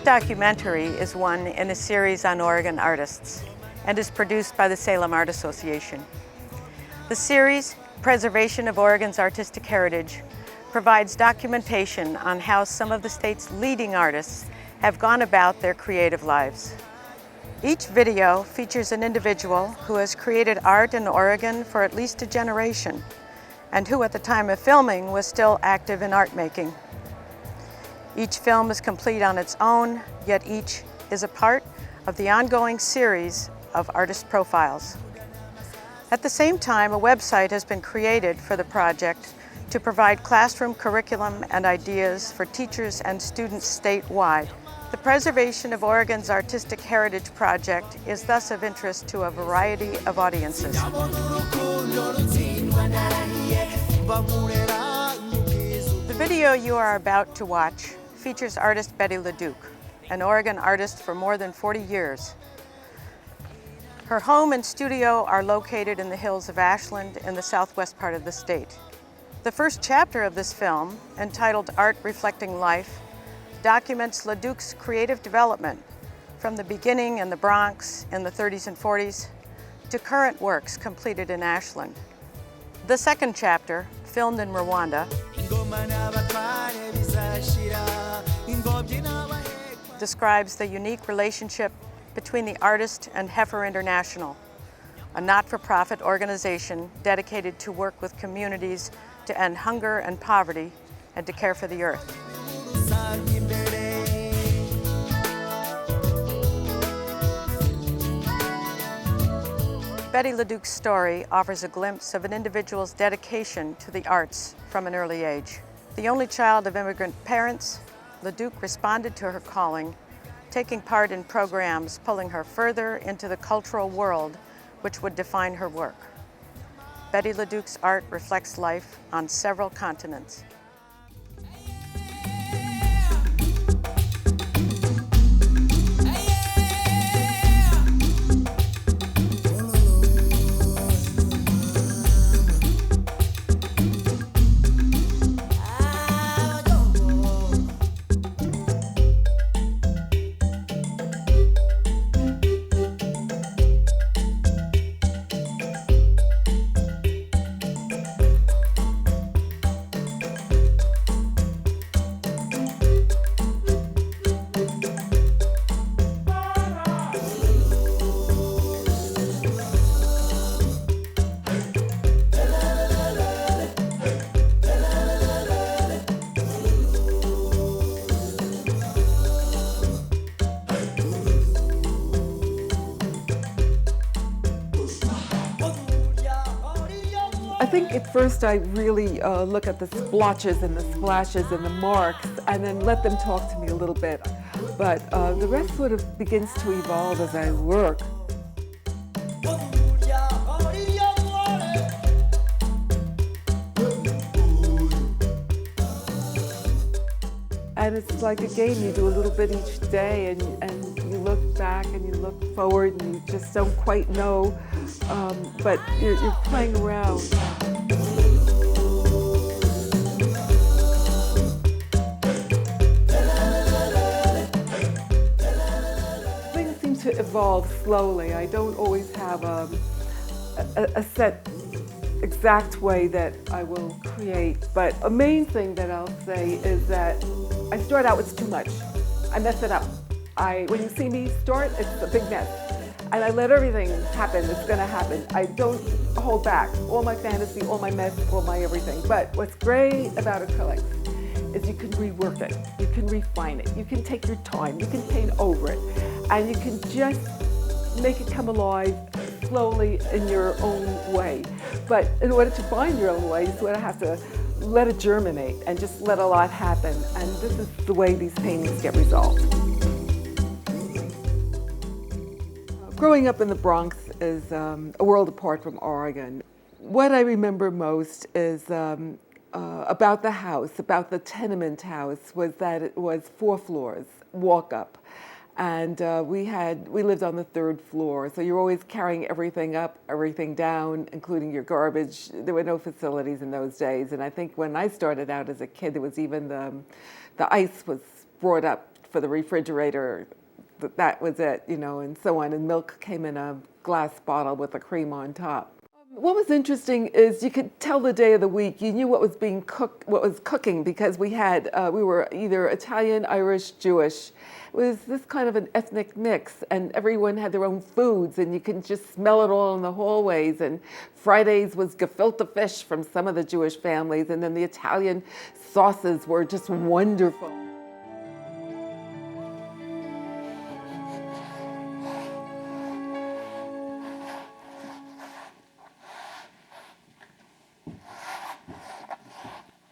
documentary is one in a series on Oregon artists and is produced by the Salem Art Association. The series, Preservation of Oregon's Artistic Heritage, provides documentation on how some of the state's leading artists have gone about their creative lives. Each video features an individual who has created art in Oregon for at least a generation and who at the time of filming was still active in art making. Each film is complete on its own, yet each is a part of the ongoing series of artist profiles. At the same time, a website has been created for the project to provide classroom curriculum and ideas for teachers and students statewide. The Preservation of Oregon's Artistic Heritage Project is thus of interest to a variety of audiences. The video you are about to watch features artist Betty LaDuke, an Oregon artist for more than 40 years. Her home and studio are located in the hills of Ashland in the southwest part of the state. The first chapter of this film, entitled Art Reflecting Life, documents LaDuke's creative development from the beginning in the Bronx in the 30s and 40s to current works completed in Ashland. The second chapter, filmed in Rwanda, describes the unique relationship between the artist and Heifer International, a not-for-profit organization dedicated to work with communities to end hunger and poverty and to care for the earth. Betty LaDuke's story offers a glimpse of an individual's dedication to the arts from an early age. The only child of immigrant parents, LaDuke responded to her calling, taking part in programs pulling her further into the cultural world which would define her work. Betty LaDuke's art reflects life on several continents. I think at first I really look at the splotches and the splashes and the marks and then let them talk to me a little bit. But the rest sort of begins to evolve as I work. And it's like a game, you do a little bit each day and you look back and you look forward and you just don't quite know, but you're playing around. Things seem to evolve slowly. I don't always have a set exact way that I will create, but a main thing that I'll say is that I start out with too much. I mess it up. When you see me start, it's a big mess. And I let everything happen that's gonna happen. I don't hold back. All my fantasy, all my mess, all my everything. But what's great about acrylics is you can rework it. You can refine it. You can take your time. You can paint over it. And you can just make it come alive slowly in your own way. But in order to find your own way, you sort of have to let it germinate and just let a lot happen. And this is the way these paintings get resolved. Growing up in the Bronx is a world apart from Oregon. What I remember most is about the house, about the tenement house, was that it was 4 floors, walk up. And we lived on the 3rd floor, so you're always carrying everything up, everything down, including your garbage. There were no facilities in those days, and I think when I started out as a kid, there was even the ice was brought up for the refrigerator. That was it, you know, and so on. And milk came in a glass bottle with a cream on top. What was interesting is you could tell the day of the week. You knew what was being cooked, what was cooking, because we were either Italian, Irish, Jewish. It was this kind of an ethnic mix, and everyone had their own foods, and you can just smell it all in the hallways. And Fridays was gefilte fish from some of the Jewish families, and then the Italian sauces were just wonderful.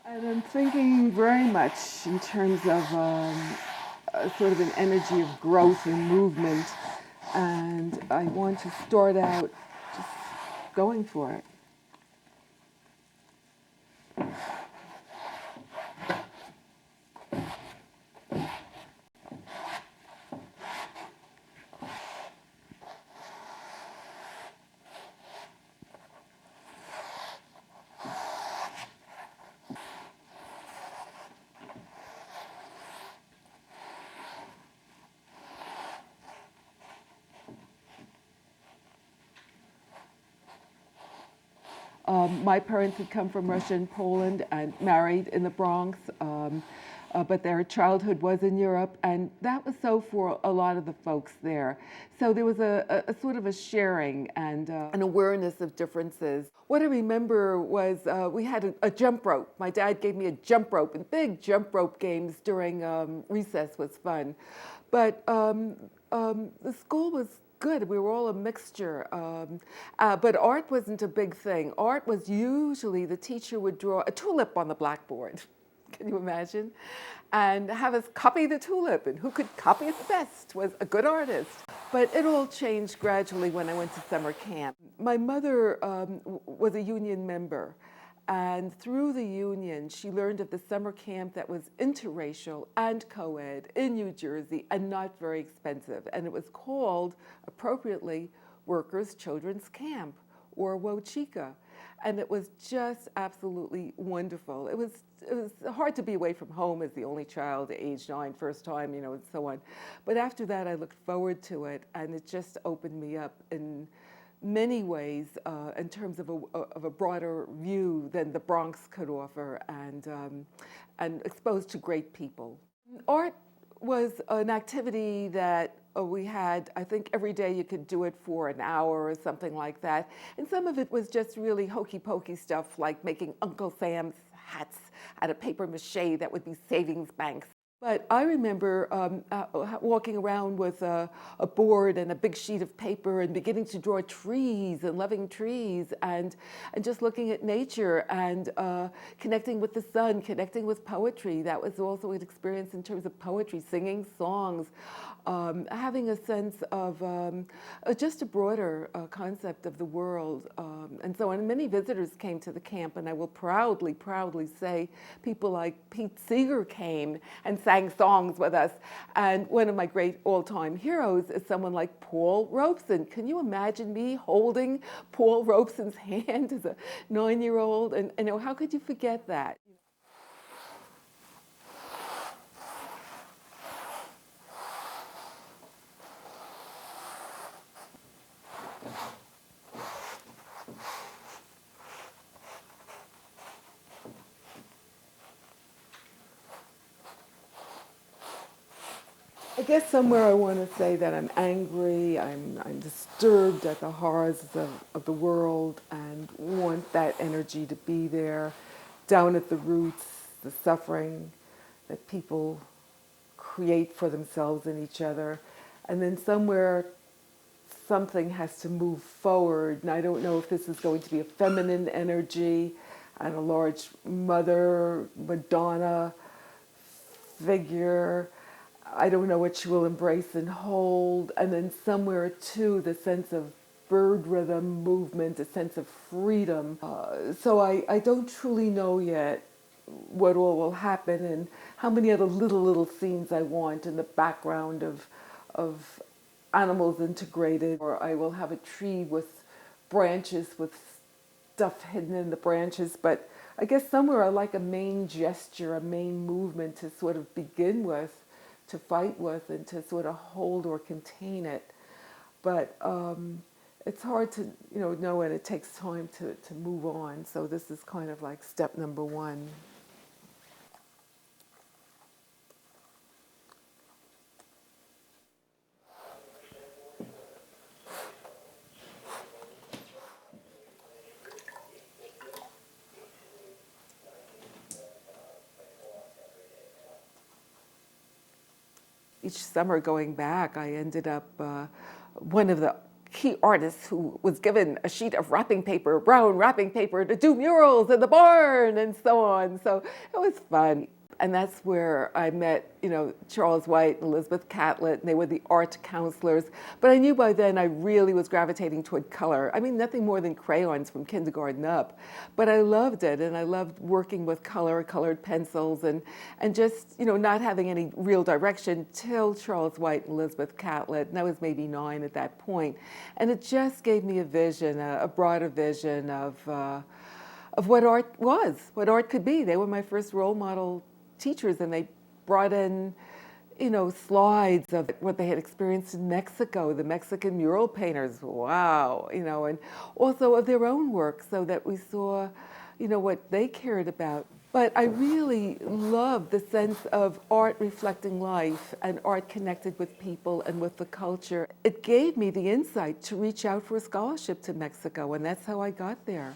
And I'm thinking very much in terms of sort of an energy of growth and movement, and I want to start out just going for it. My parents had come from Russia and Poland and married in the Bronx, but their childhood was in Europe, and that was so for a lot of the folks there. So there was a sort of a sharing and an awareness of differences. What I remember was we had a jump rope. My dad gave me a jump rope, and big jump rope games during recess was fun. But the school was good. We were all a mixture. But art wasn't a big thing. Art was usually the teacher would draw a tulip on the blackboard. Can you imagine? And have us copy the tulip, and who could copy it best was a good artist. But it all changed gradually when I went to summer camp. My mother was a union member, and through the union, she learned of the summer camp that was interracial and co-ed in New Jersey and not very expensive. And it was called, appropriately, Workers' Children's Camp, or WOCHICA. And it was just absolutely wonderful. It was hard to be away from home as the only child at age 9, first time, you know, and so on. But after that, I looked forward to it, and it just opened me up in many ways in terms of a broader view than the Bronx could offer, and exposed to great people. Art was an activity that we had, I think every day you could do it for an hour or something like that. And some of it was just really hokey pokey stuff, like making Uncle Sam's hats out of paper mache that would be savings banks. But I remember walking around with a board and a big sheet of paper and beginning to draw trees and loving trees and just looking at nature and connecting with the sun, connecting with poetry. That was also an experience in terms of poetry, singing songs, having a sense of just a broader concept of the world and so on. And many visitors came to the camp, and I will proudly say people like Pete Seeger came and sang songs with us. And one of my great all-time heroes is someone like Paul Robeson. Can you imagine me holding Paul Robeson's hand as a 9-year-old? And you know, how could you forget that? I guess somewhere I want to say that I'm angry, I'm disturbed at the horrors of the world, and want that energy to be there, down at the roots, the suffering that people create for themselves and each other. And then somewhere something has to move forward, and I don't know if this is going to be a feminine energy and a large mother, Madonna figure. I don't know what she will embrace and hold. And then somewhere too, the sense of bird rhythm movement, a sense of freedom. So I don't truly know yet what all will happen and how many other little scenes I want in the background of animals integrated. Or I will have a tree with branches, with stuff hidden in the branches. But I guess somewhere I like a main gesture, a main movement to sort of begin with, to fight with and to sort of hold or contain it. But it's hard to know, and it takes time to move on. So this is kind of like step number one. Each summer going back, I ended up one of the key artists who was given a sheet of wrapping paper, brown wrapping paper, to do murals in the barn and so on. So it was fun. And that's where I met, Charles White and Elizabeth Catlett, and they were the art counselors. But I knew by then I really was gravitating toward color. I mean, nothing more than crayons from kindergarten up. But I loved it, and I loved working with colored pencils, and just, not having any real direction till Charles White and Elizabeth Catlett, and I was maybe 9 at that point. And it just gave me a vision, a broader vision of what art was, what art could be. They were my first role model teachers, and they brought in, slides of what they had experienced in Mexico, the Mexican mural painters, wow, and also of their own work, so that we saw, what they cared about. But I really loved the sense of art reflecting life and art connected with people and with the culture. It gave me the insight to reach out for a scholarship to Mexico, and that's how I got there.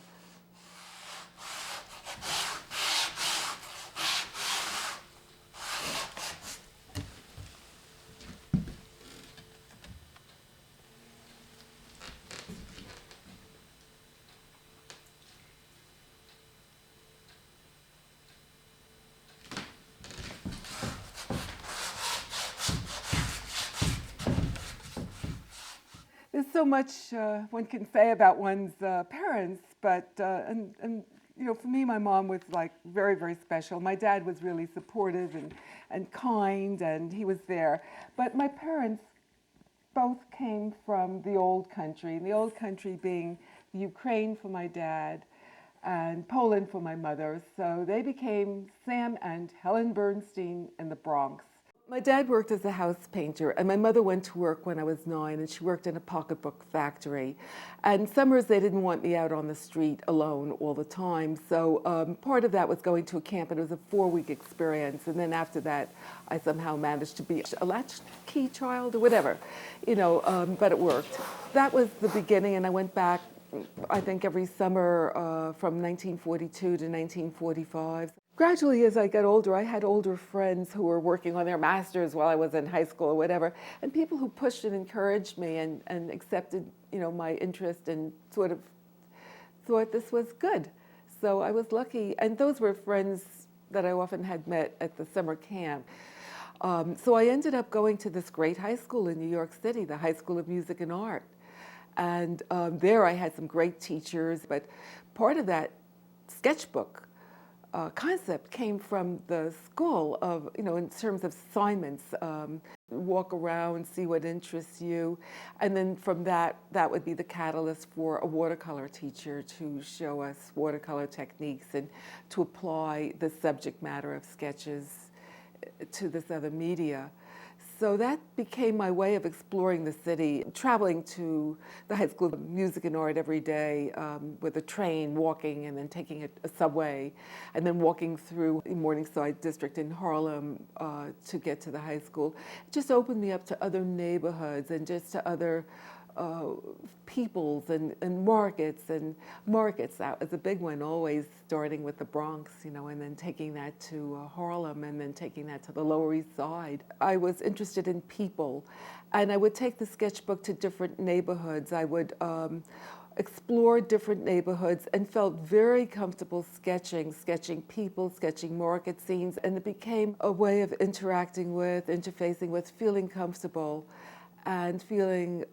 There's so much one can say about one's parents, but and for me, my mom was like very, very special. My dad was really supportive and kind, and he was there. But my parents both came from the old country, and the old country being Ukraine for my dad and Poland for my mother. So they became Sam and Helen Bernstein in the Bronx. My dad worked as a house painter, and my mother went to work when I was 9, and she worked in a pocketbook factory. And summers, they didn't want me out on the street alone all the time. So part of that was going to a camp, and it was a 4-week experience. And then after that, I somehow managed to be a latchkey child or whatever, but it worked. That was the beginning, and I went back, I think, every summer from 1942 to 1945. Gradually, as I got older, I had older friends who were working on their masters while I was in high school or whatever, and people who pushed and encouraged me and accepted, my interest and sort of thought this was good. So I was lucky, and those were friends that I often had met at the summer camp. So I ended up going to this great high school in New York City, the High School of Music and Art. And there I had some great teachers, but part of that sketchbook concept came from the school of, in terms of assignments, walk around, see what interests you. And then from that would be the catalyst for a watercolor teacher to show us watercolor techniques and to apply the subject matter of sketches to this other media. So that became my way of exploring the city, traveling to the High School of Music and Art every day with a train, walking, and then taking a subway, and then walking through Morningside District in Harlem to get to the high school. It just opened me up to other neighborhoods and just to other peoples and markets. That was a big one, always starting with the Bronx, and then taking that to Harlem, and then taking that to the Lower East Side. I was interested in people, and I would take the sketchbook to different neighborhoods. I would explore different neighborhoods and felt very comfortable sketching people, sketching market scenes, and it became a way of interacting with, interfacing with, feeling comfortable, and feeling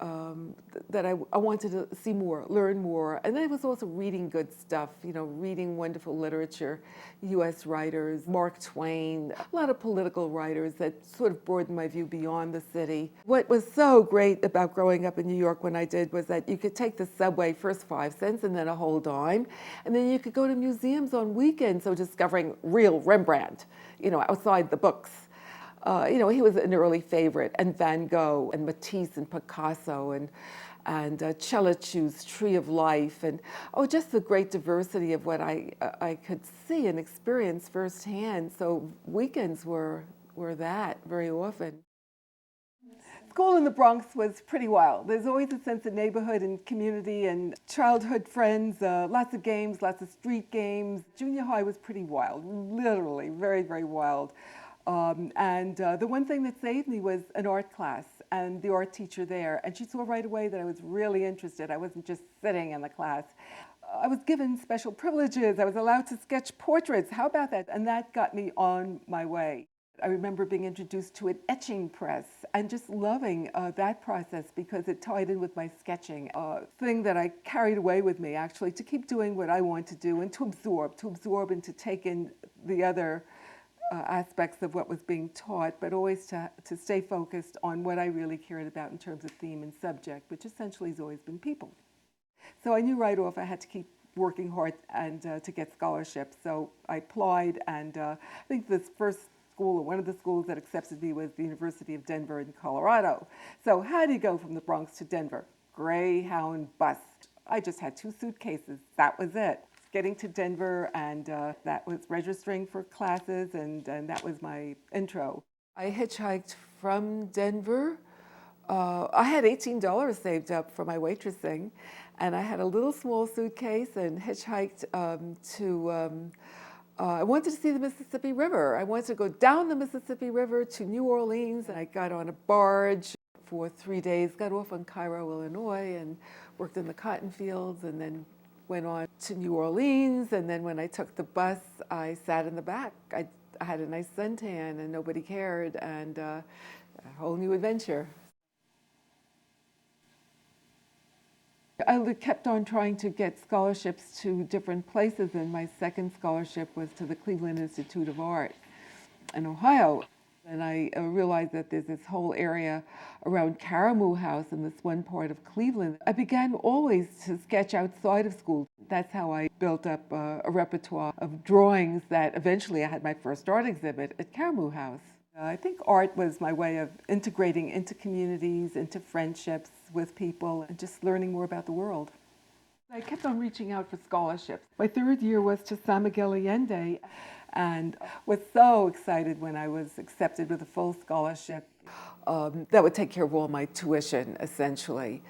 that I wanted to see more, learn more. And I was also reading good stuff, reading wonderful literature, U.S. writers, Mark Twain, a lot of political writers that sort of broadened my view beyond the city. What was so great about growing up in New York when I did was that you could take the subway, first 5 cents and then a whole dime, and then you could go to museums on weekends, so discovering real Rembrandt, outside the books. He was an early favorite, and Van Gogh and Matisse and Picasso and Celich's Tree of Life, and just the great diversity of what I could see and experience firsthand. So weekends were that very often. School in the Bronx was pretty wild. There's always a sense of neighborhood and community and childhood friends, lots of games, lots of street games. Junior high was pretty wild, literally very, very wild. The one thing that saved me was an art class and the art teacher there. And she saw right away that I was really interested. I wasn't just sitting in the class. I was given special privileges. I was allowed to sketch portraits. How about that? And that got me on my way. I remember being introduced to an etching press and just loving that process because it tied in with my sketching, a thing that I carried away with me actually to keep doing what I want to do and to absorb and to take in the other aspects of what was being taught, but always to stay focused on what I really cared about in terms of theme and subject, which essentially has always been people. So I knew right off I had to keep working hard and to get scholarships. So I applied, and I think this first school, or one of the schools that accepted me, was the University of Denver in Colorado. So how do you go from the Bronx to Denver? Greyhound bus. I just had 2 suitcases. That was it. Getting to Denver, and that was registering for classes, and that was my intro. I hitchhiked from Denver. I had $18 saved up for my waitressing, and I had a little small suitcase and hitchhiked to I wanted to see the Mississippi River. I wanted to go down the Mississippi River to New Orleans, and I got on a barge for 3 days, got off in Cairo, Illinois, and worked in the cotton fields, and then went on to New Orleans. And then when I took the bus, I sat in the back. I had a nice suntan, and nobody cared, and a whole new adventure. I kept on trying to get scholarships to different places, and my second scholarship was to the Cleveland Institute of Art in Ohio. And I realized that there's this whole area around Caramoo House in this one part of Cleveland. I began always to sketch outside of school. That's how I built up a repertoire of drawings that eventually I had my first art exhibit at Caramoo House. I think art was my way of integrating into communities, into friendships with people, and just learning more about the world. I kept on reaching out for scholarships. My third year was to San Miguel Allende, and was so excited when I was accepted with a full scholarship. That would take care of all my tuition, essentially.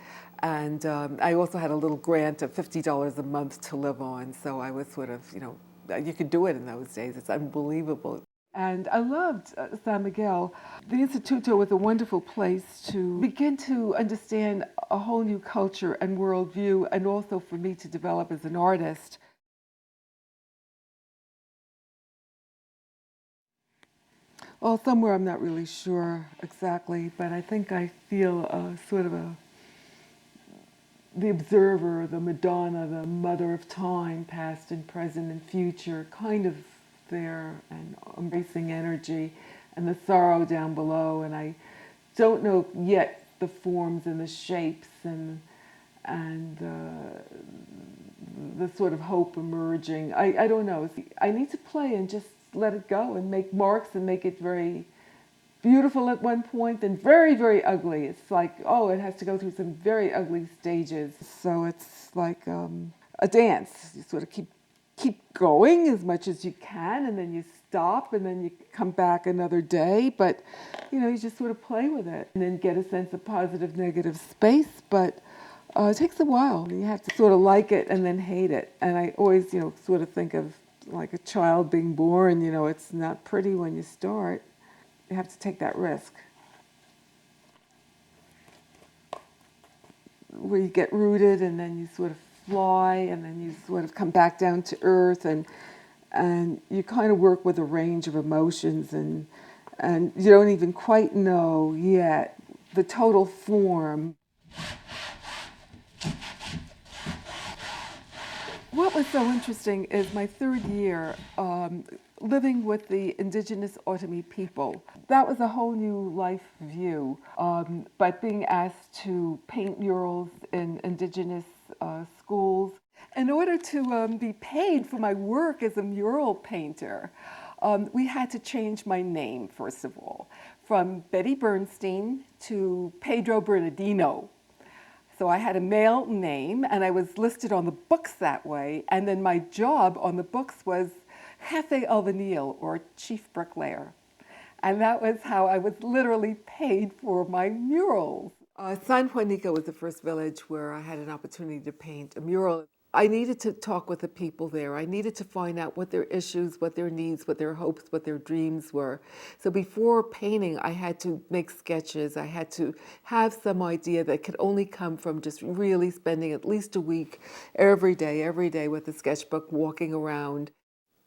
And I also had a little grant of $50 a month to live on, so I was sort of, you could do it in those days. It's unbelievable. And I loved San Miguel. The Instituto was a wonderful place to begin to understand a whole new culture and worldview, and also for me to develop as an artist. Well, somewhere I'm not really sure exactly, but I think I feel sort of the observer, the Madonna, the mother of time, past and present and future, kind of there, and embracing energy, and the sorrow down below. And I don't know yet the forms and the shapes and the sort of hope emerging. I don't know. I need to play and just let it go and make marks and make it very beautiful at one point, and very, very ugly. It's like, it has to go through some very ugly stages. So it's like a dance. You sort of keep going as much as you can, and then you stop, and then you come back another day. But, you just sort of play with it and then get a sense of positive, negative space. But it takes a while. You have to sort of like it and then hate it. And I always, sort of think of like a child being born, it's not pretty when you start. You have to take that risk. Where you get rooted, and then you sort of fly, and then you sort of come back down to earth, and you kind of work with a range of emotions, and you don't even quite know yet the total form. What was so interesting is my third year living with the indigenous Otomi people. That was a whole new life view. But being asked to paint murals in indigenous schools, in order to be paid for my work as a mural painter, we had to change my name, first of all, from Betty Bernstein to Pedro Bernardino. So I had a male name, and I was listed on the books that way, and then my job on the books was Jefe Albanil, or chief bricklayer. And that was how I was literally paid for my murals. San Juanico was the first village where I had an opportunity to paint a mural. I needed to talk with the people there. I needed to find out what their issues, what their needs, what their hopes, what their dreams were. So before painting, I had to make sketches. I had to have some idea that could only come from just really spending at least a week every day with a sketchbook, walking around.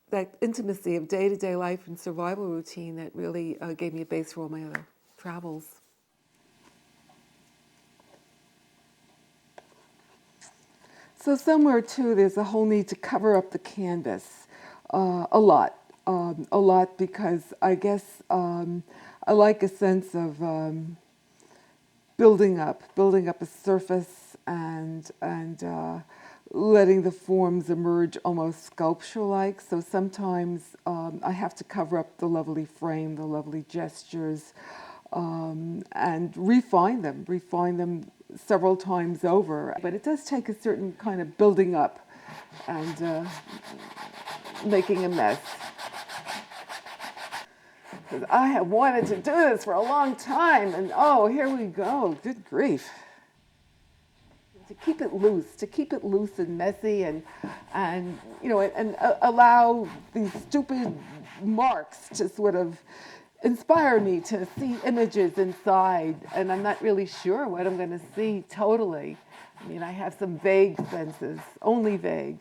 That intimacy of day-to-day life and survival routine that really gave me a base for all my other travels. So somewhere too, there's a whole need to cover up the canvas a lot because I guess I like a sense of building up a surface and letting the forms emerge almost sculpture-like. So sometimes I have to cover up the lovely frame, the lovely gestures, and refine them several times over. But it does take a certain kind of building up and making a mess. Because I have wanted to do this for a long time, and oh, here we go, good grief. To keep it loose and messy and you know, and allow these stupid marks to sort of inspire me to see images inside, and I'm not really sure what I'm going to see totally. I mean, I have some vague senses, only vague,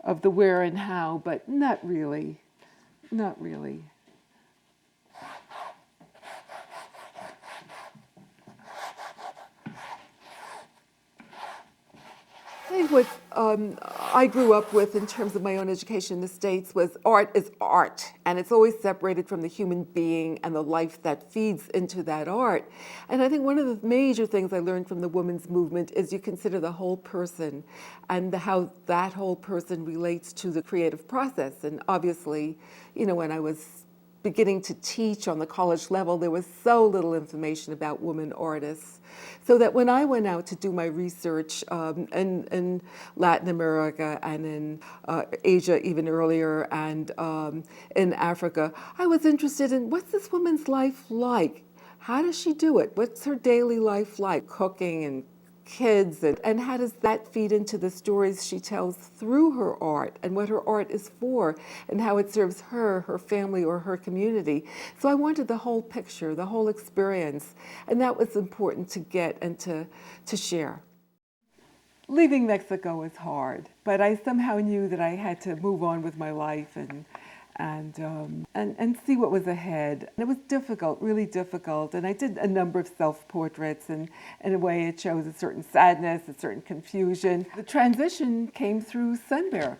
of the where and how, but not really. I think what I grew up with in terms of my own education in the States was art is art, and it's always separated from the human being and the life that feeds into that art. And I think one of the major things I learned from the women's movement is you consider the whole person and how that whole person relates to the creative process. And obviously, you know, when I was beginning to teach on the college level, there was so little information about women artists. So that when I went out to do my research in Latin America and in Asia even earlier and in Africa, I was interested in what's this woman's life like? How does she do it? What's her daily life like? Cooking and kids, and how does that feed into the stories she tells through her art and what her art is for and how it serves her, her family, or her community. So I wanted the whole picture, the whole experience, and that was important to get and to share. Leaving Mexico was hard, but I somehow knew that I had to move on with my life and see what was ahead. And it was difficult, really difficult. And I did a number of self-portraits, and in a way it shows a certain sadness, a certain confusion. The transition came through Swanberg.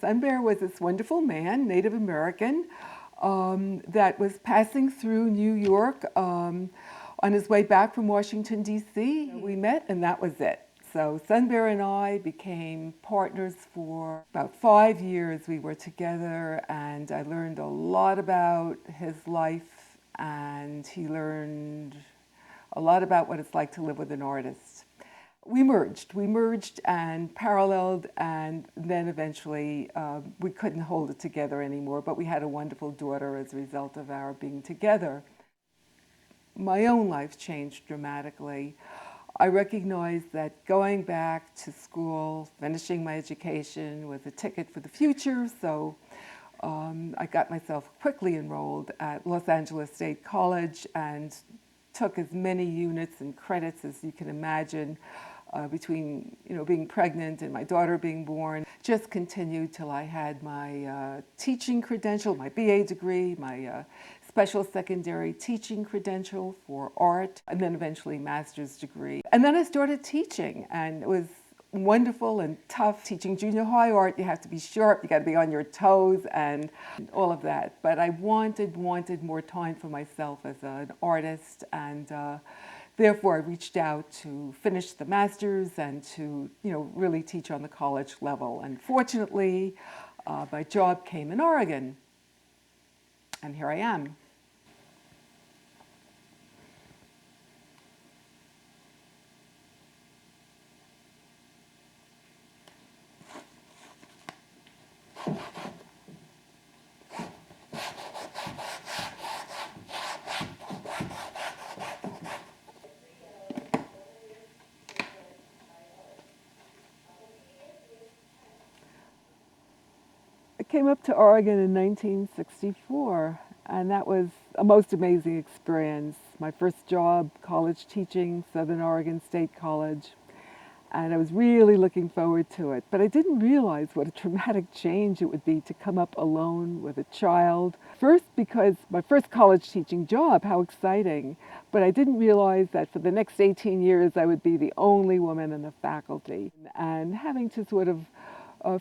Swanberg was this wonderful man, Native American, that was passing through New York on his way back from Washington, D.C. We met, and that was it. So Swanberg and I became partners for about 5 years. We were together, and I learned a lot about his life, and he learned a lot about what it's like to live with an artist. We merged and paralleled, and then eventually we couldn't hold it together anymore, but we had a wonderful daughter as a result of our being together. My own life changed dramatically. I recognized that going back to school, finishing my education was a ticket for the future, so I got myself quickly enrolled at Los Angeles State College and took as many units and credits as you can imagine between being pregnant and my daughter being born. Just continued till I had my teaching credential, my BA degree, my special secondary teaching credential for art, and then eventually master's degree. And then I started teaching, and it was wonderful and tough. Teaching junior high art, you have to be sharp, you got to be on your toes and all of that. But I wanted more time for myself as an artist, and therefore I reached out to finish the master's and to really teach on the college level. And fortunately, my job came in Oregon. And here I am. I came up to Oregon in 1964, and that was a most amazing experience. My first job, college teaching, Southern Oregon State College, and I was really looking forward to it. But I didn't realize what a traumatic change it would be to come up alone with a child. First, because my first college teaching job, how exciting. But I didn't realize that for the next 18 years I would be the only woman in the faculty, and having to sort of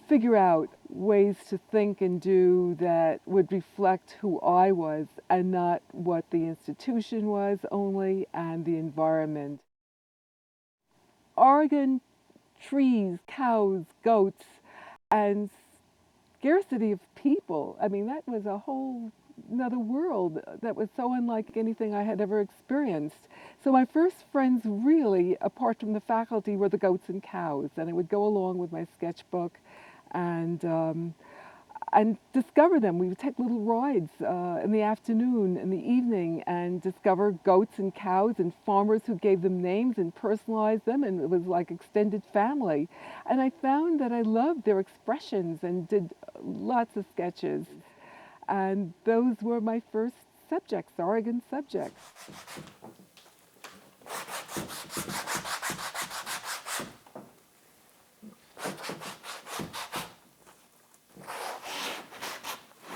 figure out ways to think and do that would reflect who I was and not what the institution was only and the environment. Oregon, trees, cows, goats, and scarcity of people. I mean, that was a whole another world that was so unlike anything I had ever experienced. So my first friends really, apart from the faculty, were the goats and cows. And I would go along with my sketchbook and discover them. We would take little rides in the afternoon, in the evening, and discover goats and cows and farmers who gave them names and personalized them, and it was like extended family. And I found that I loved their expressions and did lots of sketches. And those were my first subjects, Oregon subjects.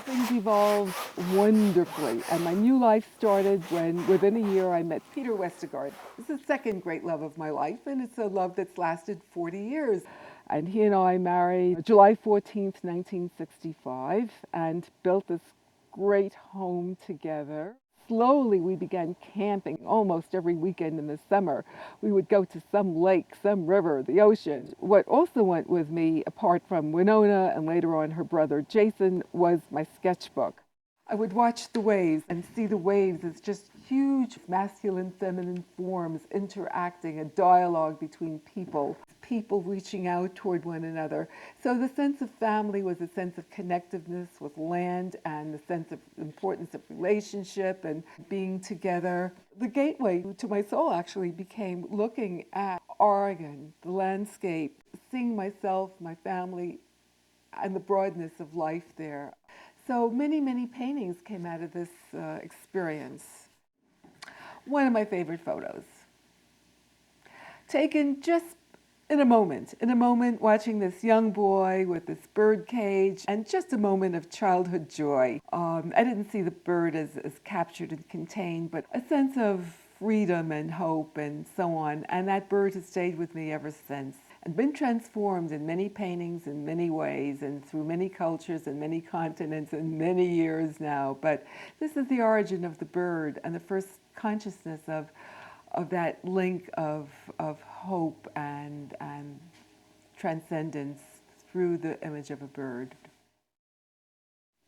Things evolved wonderfully, and my new life started when, within a year, I met Peter Westergaard. It's the second great love of my life, and it's a love that's lasted 40 years. And he and I married July 14th, 1965, and built this great home together. Slowly, we began camping almost every weekend in the summer. We would go to some lake, some river, the ocean. What also went with me, apart from Winona and later on her brother Jason, was my sketchbook. I would watch the waves and see the waves as just huge masculine, feminine forms interacting, a dialogue between people reaching out toward one another. So the sense of family was a sense of connectiveness with land and the sense of importance of relationship and being together. The gateway to my soul actually became looking at Oregon, the landscape, seeing myself, my family, and the broadness of life there. So many, many paintings came out of this experience. One of my favorite photos, taken just in a moment watching this young boy with this bird cage, and just a moment of childhood joy. I didn't see the bird as captured and contained, but a sense of freedom and hope and so on. And that bird has stayed with me ever since and been transformed in many paintings in many ways and through many cultures and many continents and many years now. But this is the origin of the bird and the first consciousness of that link of hope and transcendence through the image of a bird.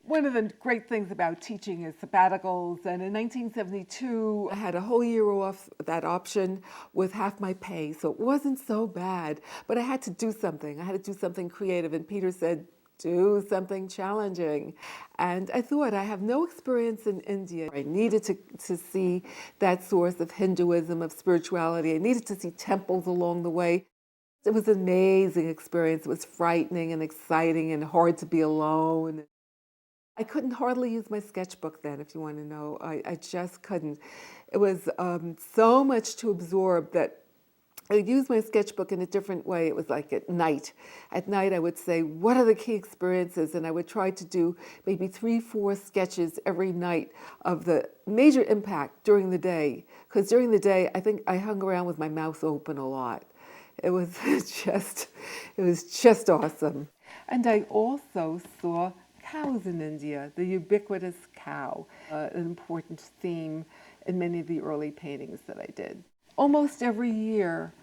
One of the great things about teaching is sabbaticals, and in 1972 I had a whole year off, that option, with half my pay, so it wasn't so bad, but I had to do something. I had to do something creative, and Peter said, do something challenging. And I thought, I have no experience in India. I needed to see that source of Hinduism, of spirituality. I needed to see temples along the way. It was an amazing experience. It was frightening and exciting and hard to be alone. I couldn't hardly use my sketchbook then, if you want to know. I just couldn't. It was so much to absorb that I would use my sketchbook in a different way. It was like at night. At night I would say, what are the key experiences? And I would try to do maybe 3-4 sketches every night of the major impact during the day. Because during the day, I think I hung around with my mouth open a lot. It was just awesome. And I also saw cows in India, the ubiquitous cow, an important theme in many of the early paintings that I did. Almost every year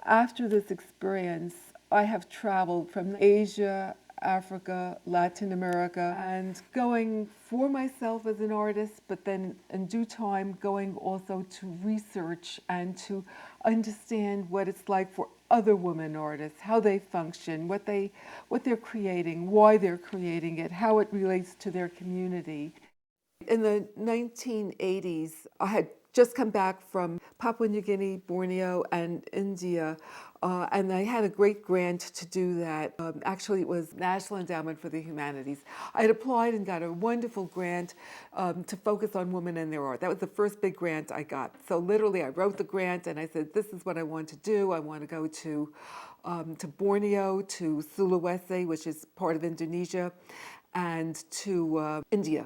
after this experience, I have traveled from Asia, Africa, Latin America, and going for myself as an artist, but then in due time going also to research and to understand what it's like for other women artists, how they function, what they're creating, why they're creating it, how it relates to their community. In the 1980s, I had just come back from Papua New Guinea, Borneo, and India, and I had a great grant to do that. Actually, it was National Endowment for the Humanities. I had applied and got a wonderful grant to focus on women and their art. That was the first big grant I got. So literally, I wrote the grant and I said, this is what I want to do. I want to go to Borneo, to Sulawesi, which is part of Indonesia, and to India,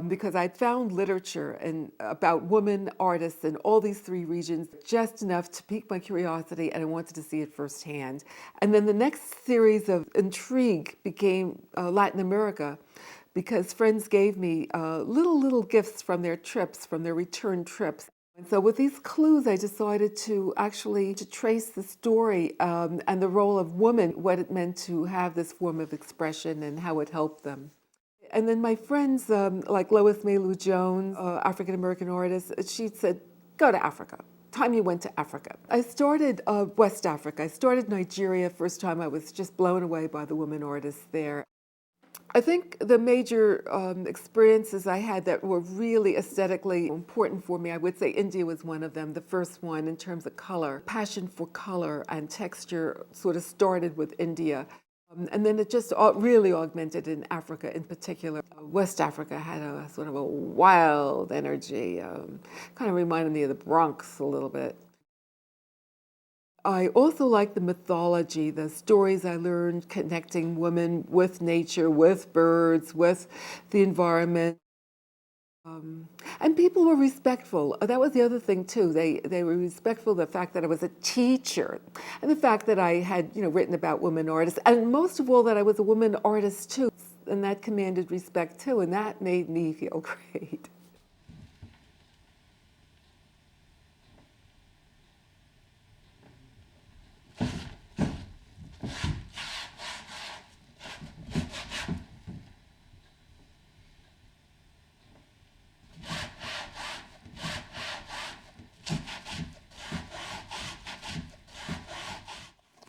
because I'd found literature about women artists in all these three regions just enough to pique my curiosity, and I wanted to see it firsthand. And then the next series of intrigue became Latin America, because friends gave me little gifts from their trips, from their return trips. And so with these clues, I decided to trace the story and the role of women, what it meant to have this form of expression and how it helped them. And then my friends, like Lois Maylou Jones, African-American artist, she said, go to Africa. Time you went to Africa. I started West Africa. I started Nigeria. First time I was just blown away by the women artists there. I think the major experiences I had that were really aesthetically important for me, I would say India was one of them, the first one in terms of color. Passion for color and texture sort of started with India. And then it just really augmented in Africa in particular. West Africa had a sort of a wild energy, kind of reminded me of the Bronx a little bit. I also like the mythology, the stories I learned connecting women with nature, with birds, with the environment. And people were respectful. That was the other thing too. They were respectful of the fact that I was a teacher, and the fact that I had written about women artists, and most of all that I was a woman artist too. And that commanded respect too, and that made me feel great.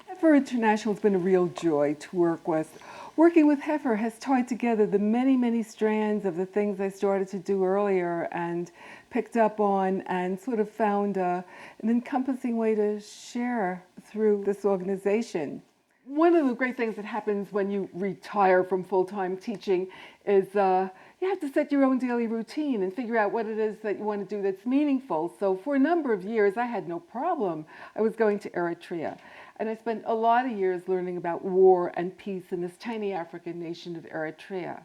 Heifer International has been a real joy to work with. Working with Heifer has tied together the many strands of the things I started to do earlier and picked up on and sort of found an encompassing way to share through this organization. One of the great things that happens when you retire from full-time teaching is you have to set your own daily routine and figure out what it is that you want to do that's meaningful. So for a number of years, I had no problem. I was going to Eritrea. And I spent a lot of years learning about war and peace in this tiny African nation of Eritrea.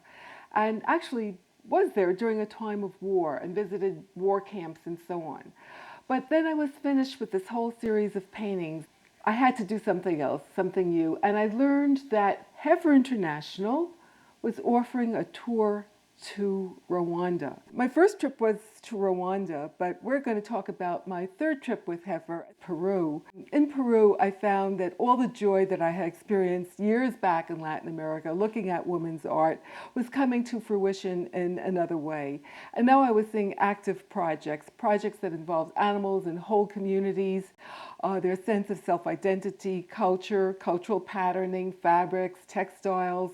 And actually was there during a time of war and visited war camps and so on. But then I was finished with this whole series of paintings. I had to do something else, something new. And I learned that Heifer International was offering a tour to Rwanda. My first trip was to Rwanda, but we're going to talk about my third trip with Heifer, Peru. In Peru, I found that all the joy that I had experienced years back in Latin America, looking at women's art, was coming to fruition in another way. And now I was seeing active projects that involved animals and whole communities, their sense of self-identity, culture, cultural patterning, fabrics, textiles,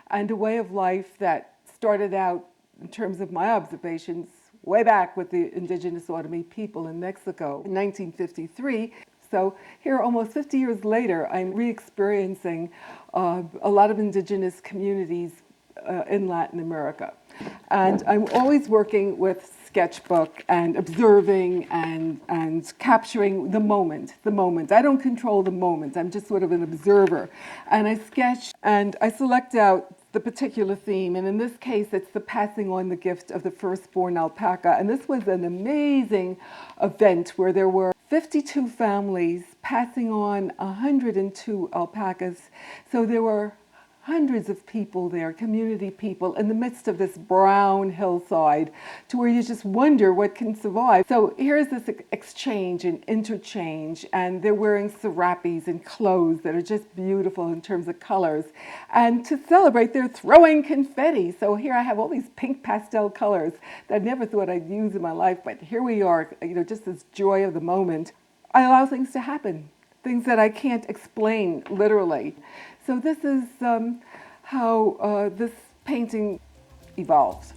and a way of life that started out, in terms of my observations, way back with the indigenous Otomi people in Mexico in 1953. So here, almost 50 years later, I'm re-experiencing a lot of indigenous communities in Latin America. And I'm always working with sketchbook and observing and capturing the moment. I don't control the moment. I'm just sort of an observer. And I sketch and I select out the particular theme, and in this case it's the passing on the gift of the firstborn alpaca. And this was an amazing event where there were 52 families passing on 102 alpacas. So there were hundreds of people there, community people, in the midst of this brown hillside, to where you just wonder what can survive. So here's this exchange and interchange, and they're wearing serapes and clothes that are just beautiful in terms of colors. And to celebrate, they're throwing confetti. So here I have all these pink pastel colors that I never thought I'd use in my life, but here we are, just this joy of the moment. I allow things to happen, things that I can't explain literally. So this is how this painting evolves.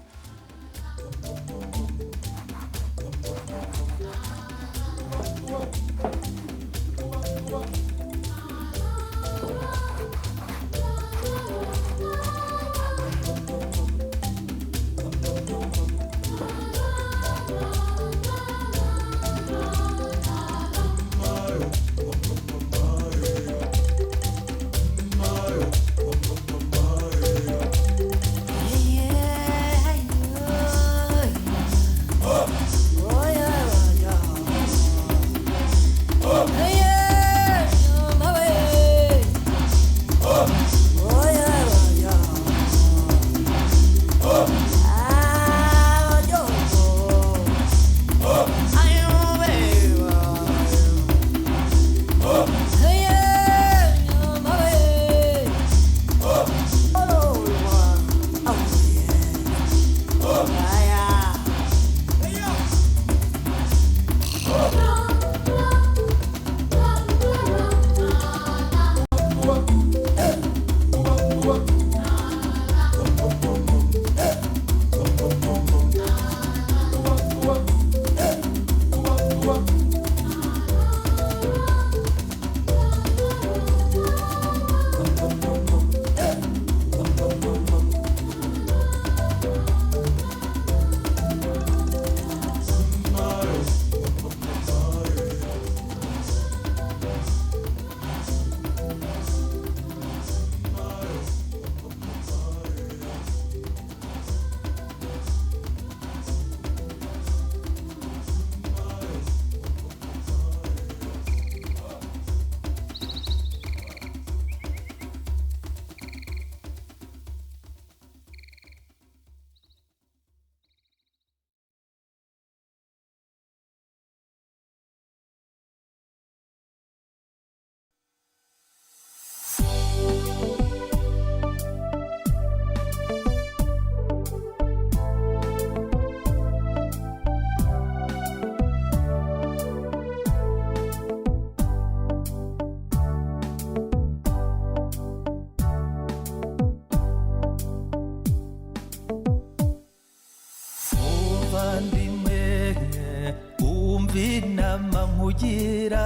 kugira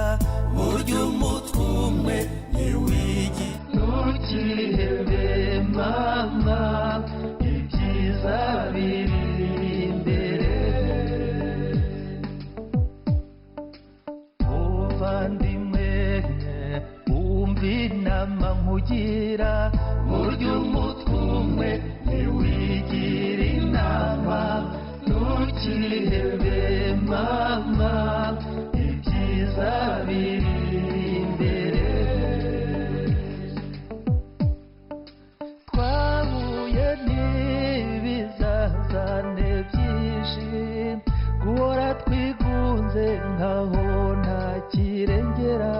burya umutwe umwe ntiwigi ntukihebe mama ibyiza biri imbere muvandimwe wumva inama nkugira burya umutwe umwe ntiwigira inama ntukihebe mama ibyiza biri imbere twahuye n'ibizazane byinshi guhora twigunze nkaho nta kirengera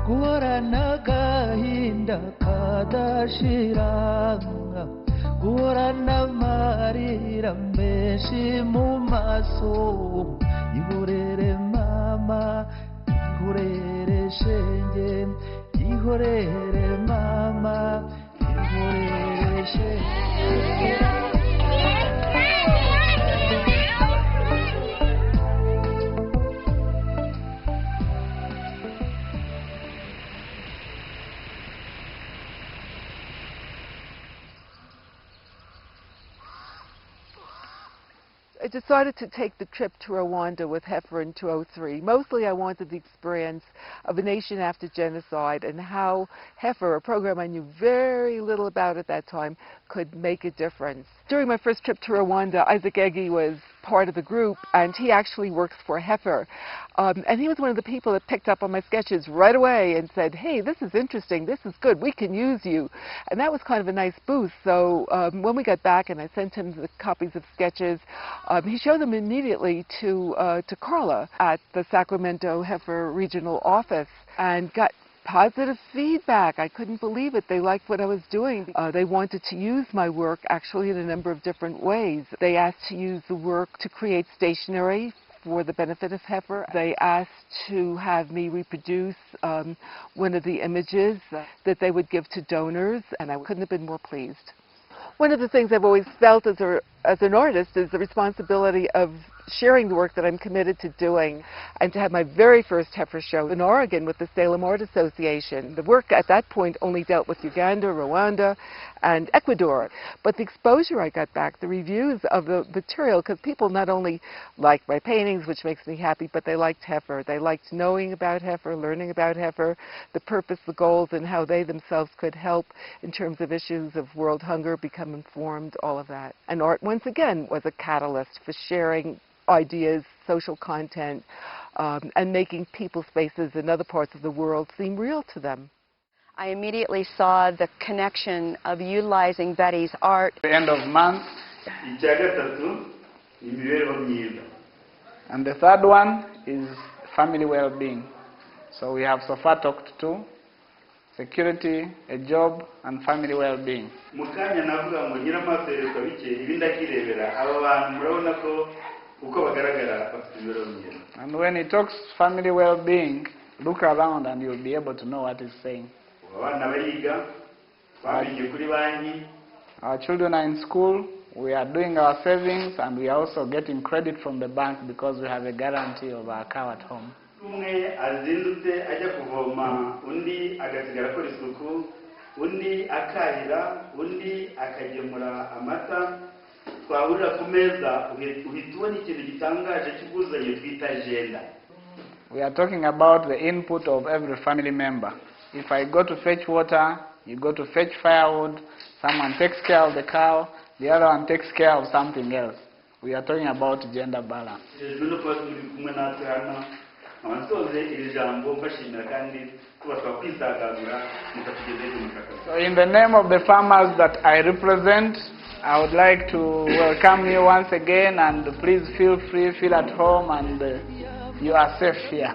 guhorana agahinda kadashira guhorana amarira menshi mu maso ihorere mama ihorere shenge ihorere mama ihorere shenge. I decided to take the trip to Rwanda with Heifer in 2003. Mostly I wanted the experience of a nation after genocide and how Heifer, a program I knew very little about at that time, could make a difference. During my first trip to Rwanda, Isaac Egi was part of the group, and he actually works for Heifer. And he was one of the people that picked up on my sketches right away and said, hey, this is interesting, this is good, we can use you. And that was kind of a nice boost. So when we got back and I sent him the copies of sketches, he showed them immediately to Carla at the Sacramento Heifer Regional Office and got positive feedback. I couldn't believe it. They liked what I was doing. They wanted to use my work actually in a number of different ways. They asked to use the work to create stationery for the benefit of Heifer. They asked to have me reproduce one of the images that they would give to donors, and I couldn't have been more pleased. One of the things I've always felt as an artist is the responsibility of sharing the work that I'm committed to doing, and to have my very first Heifer show in Oregon with the Salem Art Association. The work at that point only dealt with Uganda, Rwanda, and Ecuador. But the exposure I got back, the reviews of the material, because people not only liked my paintings, which makes me happy, but they liked Heifer. They liked knowing about Heifer, learning about Heifer, the purpose, the goals, and how they themselves could help in terms of issues of world hunger, become informed, all of that. And art, once again, was a catalyst for sharing ideas, social content, and making people's faces in other parts of the world seem real to them. I immediately saw the connection of utilizing Betty's art. The end of month. And the third one is family well-being. So we have so far talked to security, a job, and family well-being. And when he talks family well-being, look around and you'll be able to know what he's saying. Our children are in school, we are doing our savings, and we are also getting credit from the bank because we have a guarantee of our cow at home. We are talking about the input of every family member. If I go to fetch water, you go to fetch firewood, someone takes care of the cow, the other one takes care of something else. We are talking about gender balance. So in the name of the farmers that I represent, I would like to welcome you once again, and please feel free, feel at home, and you are safe here.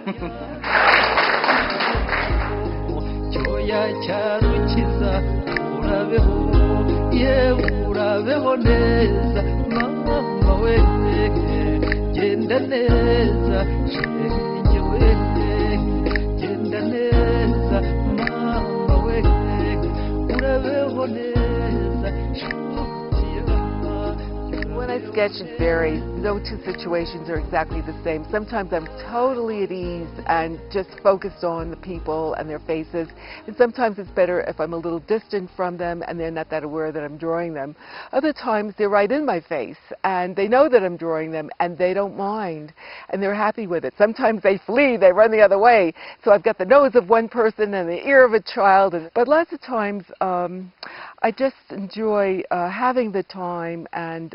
When I sketch, it varies. No two situations are exactly the same. Sometimes I'm totally at ease and just focused on the people and their faces. And sometimes it's better if I'm a little distant from them and they're not that aware that I'm drawing them. Other times they're right in my face and they know that I'm drawing them and they don't mind and they're happy with it. Sometimes they flee, they run the other way. So I've got the nose of one person and the ear of a child. But lots of times I just enjoy having the time and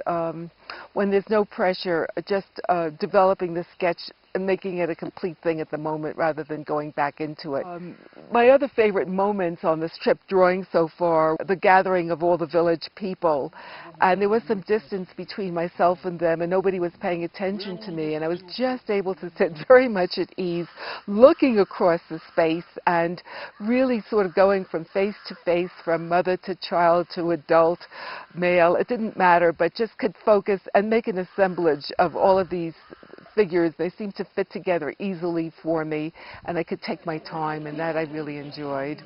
when there's no pressure, just developing the sketch and making it a complete thing at the moment rather than going back into it. My other favorite moments on this trip drawing so far, the gathering of all the village people. And there was some distance between myself and them and nobody was paying attention to me. And I was just able to sit very much at ease, looking across the space and really sort of going from face to face, from mother to child to adult, male. It didn't matter, but just could focus and make an assemblage of all of these figures. They seemed to fit together easily for me, and I could take my time, and that I really enjoyed.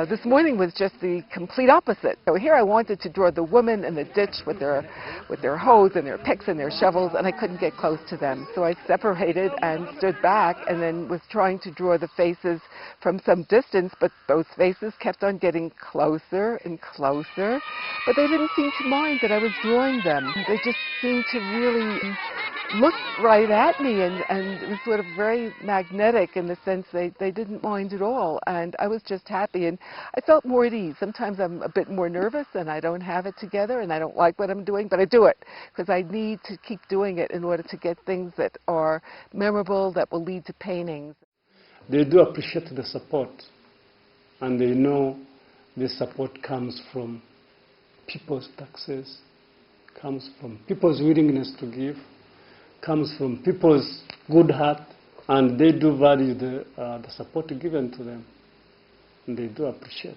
This morning was just the complete opposite. So here I wanted to draw the women in the ditch with their hoes and their picks and their shovels, and I couldn't get close to them. So I separated and stood back and then was trying to draw the faces from some distance, but those faces kept on getting closer and closer. But they didn't seem to mind that I was drawing them. They just seemed to really look right at me, and it was sort of very magnetic in the sense they didn't mind at all, and I was just happy, and I felt more at ease. Sometimes I'm a bit more nervous and I don't have it together and I don't like what I'm doing, but I do it because I need to keep doing it in order to get things that are memorable, that will lead to paintings. They do appreciate the support, and they know the support comes from people's success, comes from people's willingness to give, comes from people's good heart, and they do value the support given to them, and they do appreciate.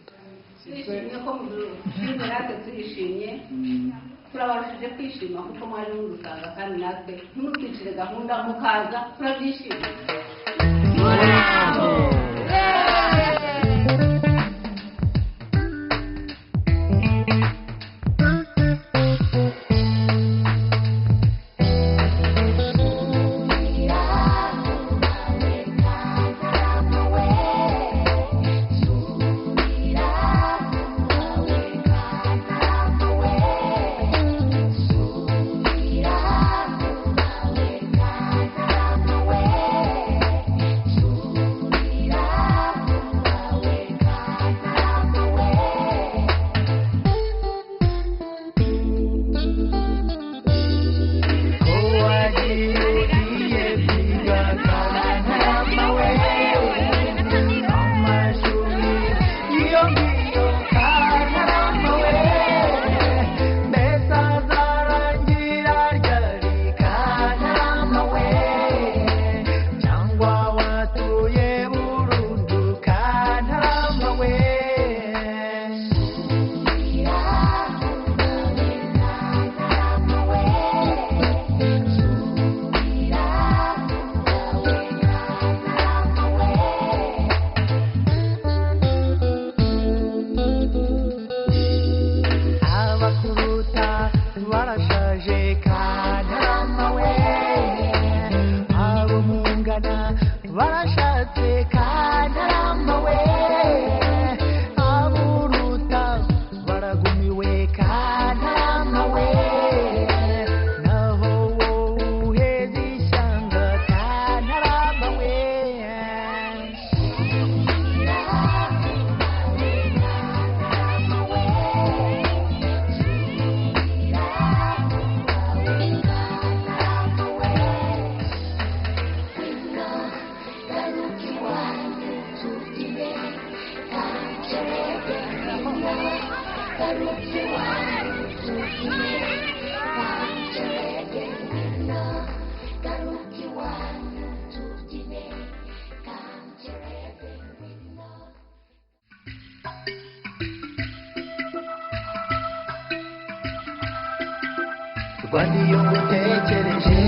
Rwanda iyo ngutekereje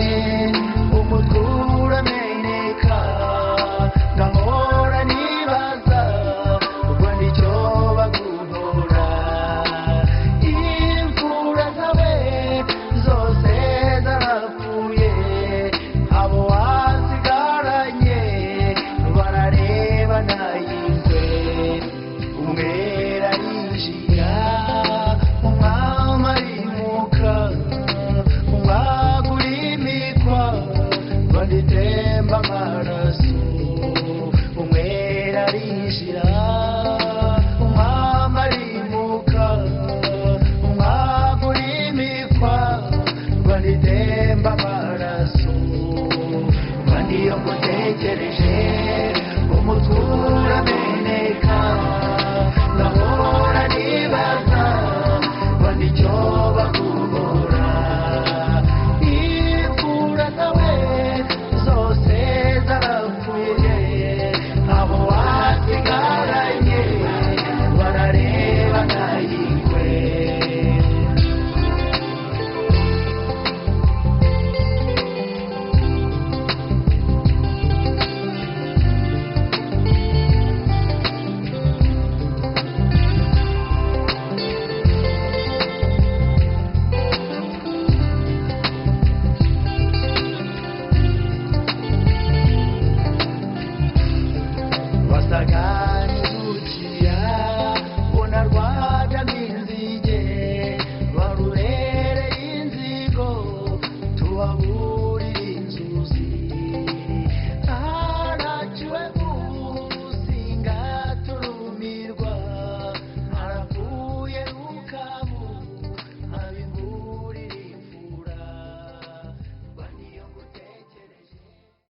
umutwe